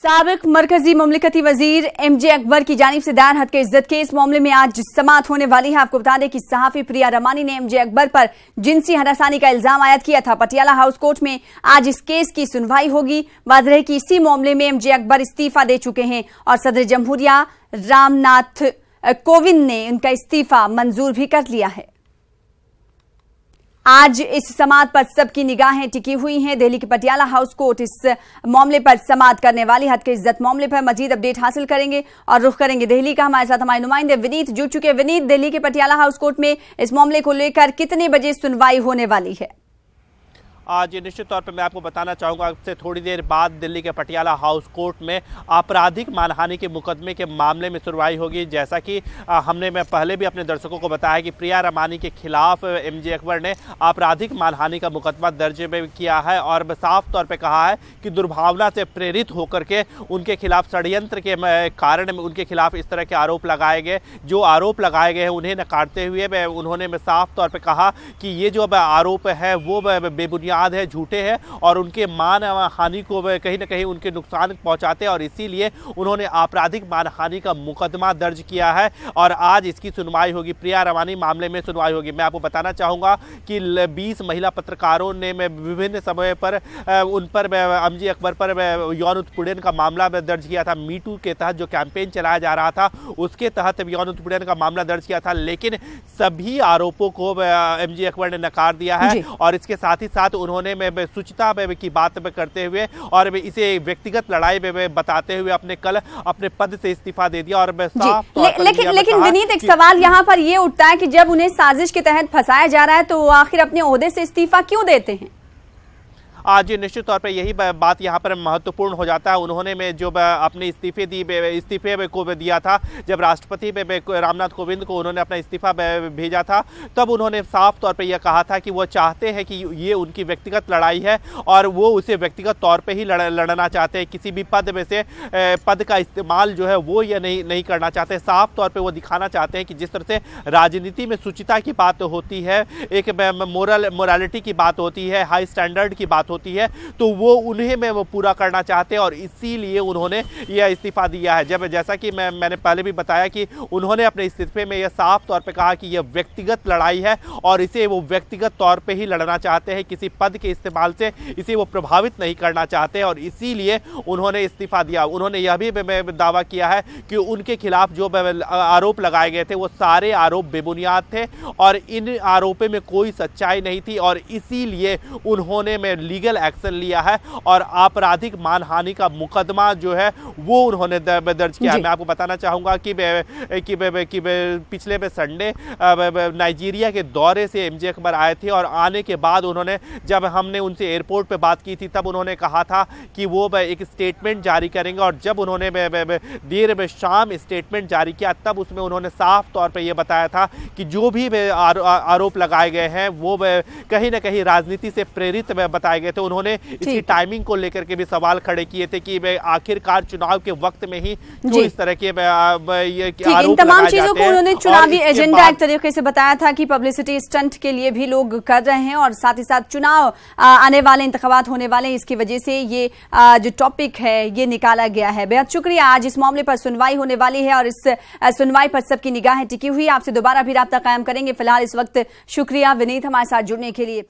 साबिक मरकजी मुमलिकती वजीर एमजे अकबर की जानिब से दायर हद के इज्जत केस मामले में आज समाअत होने वाली है। आपको बता दें कि सहाफी प्रिया रमानी ने एमजे अकबर पर जिनसी हरासानी का इल्जाम आयद किया था। पटियाला हाउस कोर्ट में आज इस केस की सुनवाई होगी। वाज़ेह है कि इसी मामले में एमजे अकबर इस्तीफा दे चुके हैं और सदर जमहूरिया रामनाथ कोविंद ने उनका इस्तीफा मंजूर भी कर लिया है। आज इस समाअत पर सबकी निगाहें टिकी हुई हैं। दिल्ली के पटियाला हाउस कोर्ट इस मामले पर समाअत करने वाली। हद के इज्जत मामले पर मजीद अपडेट हासिल करेंगे और रुख करेंगे दिल्ली का। हमारे साथ हमारे नुमाइंदे विनीत जुड़ चुके हैं। विनीत, दिल्ली के पटियाला हाउस कोर्ट में इस मामले को लेकर कितने बजे सुनवाई होने वाली है? आज निश्चित तौर पर मैं आपको बताना चाहूँगा, आपसे थोड़ी देर बाद दिल्ली के पटियाला हाउस कोर्ट में आपराधिक मानहानि के मुकदमे के मामले में सुनवाई होगी। जैसा कि मैं पहले भी अपने दर्शकों को बताया कि प्रिया रमानी के खिलाफ एमजे अकबर ने आपराधिक मानहानि का मुकदमा दर्ज किया है और साफ तौर पर कहा है कि दुर्भावना से प्रेरित होकर के उनके खिलाफ षड्यंत्र के कारण उनके खिलाफ इस तरह के आरोप लगाए गए। जो आरोप लगाए गए हैं उन्हें नकारते हुए उन्होंने साफ तौर पर कहा कि ये जो आरोप है वो बेबुनियाद है, झूठे हैं और उनके मान हानि को कहीं ना कहीं उनके नुकसान पहुंचाते हैं और इसीलिए उन्होंने आपराधिक मानहानि का मुकदमा दर्ज किया है और आज इसकी सुनवाई होगी। प्रिया रमानी मामले में सुनवाई होगी। मैं आपको बताना चाहूँगा कि 20 महिला पत्रकारों ने विभिन्न समय पर उन पर एमजे अकबर पर यौन उत्पीड़न का मामला दर्ज किया था। मीटू के तहत जो कैंपेन चलाया जा रहा था उसके तहत यौन उत्पीड़न का मामला दर्ज किया था, लेकिन सभी आरोपों को एमजे अकबर ने नकार दिया है और इसके साथ ही साथ उन्होंने शुचिता की बात करते हुए और इसे व्यक्तिगत लड़ाई में बताते हुए अपने पद से इस्तीफा दे दिया। और लेकिन विनीत, एक सवाल यहाँ पर ये उठता है कि जब उन्हें साजिश के तहत फंसाया जा रहा है तो आखिर अपने ओहदे से इस्तीफा क्यों देते हैं? आज निश्चित तौर पर यही बात यहाँ पर महत्वपूर्ण हो जाता है। उन्होंने जो अपने इस्तीफे को दिया था, जब राष्ट्रपति रामनाथ कोविंद को उन्होंने अपना इस्तीफा भेजा था, तब उन्होंने साफ तौर पर यह कहा था कि वो चाहते हैं कि ये उनकी व्यक्तिगत लड़ाई है और वो उसे व्यक्तिगत तौर पर ही लड़ना चाहते हैं। किसी भी पद में से पद का इस्तेमाल जो है वो ये नहीं करना चाहते। साफ तौर पर वो दिखाना चाहते हैं कि जिस तरह से राजनीति में शुचिता की बात होती है, एक मोरालिटी की बात होती है, हाई स्टैंडर्ड की बात होती है, तो वो उन्हें वो पूरा करना चाहते हैं और इसीलिए उन्होंने यह इस्तीफा दिया है। जैसा कि मैंने पहले भी बताया कि उन्होंने अपने इस्तीफे में यह साफ तौर पे कहा कि यह व्यक्तिगत लड़ाई है और इसे वो व्यक्तिगत तौर पे ही लड़ना चाहते हैं। किसी पद के इस्तेमाल से इसे वो प्रभावित नहीं करना चाहते और इसीलिए उन्होंने इस्तीफा दिया। उन्होंने यह भी दावा किया है कि उनके खिलाफ जो आरोप लगाए गए थे वो सारे आरोप बेबुनियाद थे और इन आरोपों में कोई सच्चाई नहीं थी और इसीलिए उन्होंने लीगल एक्शन लिया है और आपराधिक मानहानि का मुकदमा जो है वो उन्होंने दर्ज किया है। मैं आपको बताना चाहूंगा कि पिछले संडे नाइजीरिया के दौरे से एमजे अकबर आए थे और आने के बाद उन्होंने, जब हमने उनसे एयरपोर्ट पे बात की थी, तब उन्होंने कहा था कि वो एक स्टेटमेंट जारी करेंगे और जब उन्होंने देर में शाम स्टेटमेंट जारी किया तब उसमें उन्होंने साफ तौर पर यह बताया था कि जो भी आरोप लगाए गए हैं वो कहीं ना कहीं राजनीति से प्रेरित बताए गए थे। उन्होंने इसकी टाइमिंग को लेकर के भी सवाल खड़े किए थे कि आखिरकार चुनाव के वक्त में ही जो इस तरह के इन तमाम चीजों को उन्होंने चुनावी एजेंडा एक तरीके से बताया था कि पब्लिसिटी स्टंट के लिए भी लोग कर रहे हैं और साथ ही साथ चुनाव आने वाले, इंतखाबात होने वाले, इसकी वजह से ये जो टॉपिक है ये निकाला गया है। बेहद शुक्रिया। आज इस मामले पर सुनवाई होने वाली है और इस सुनवाई पर सबकी निगाहें टिकी हुई। आपसे दोबारा भी राब्ता कायम करेंगे। फिलहाल इस वक्त शुक्रिया विनीत हमारे साथ जुड़ने के लिए।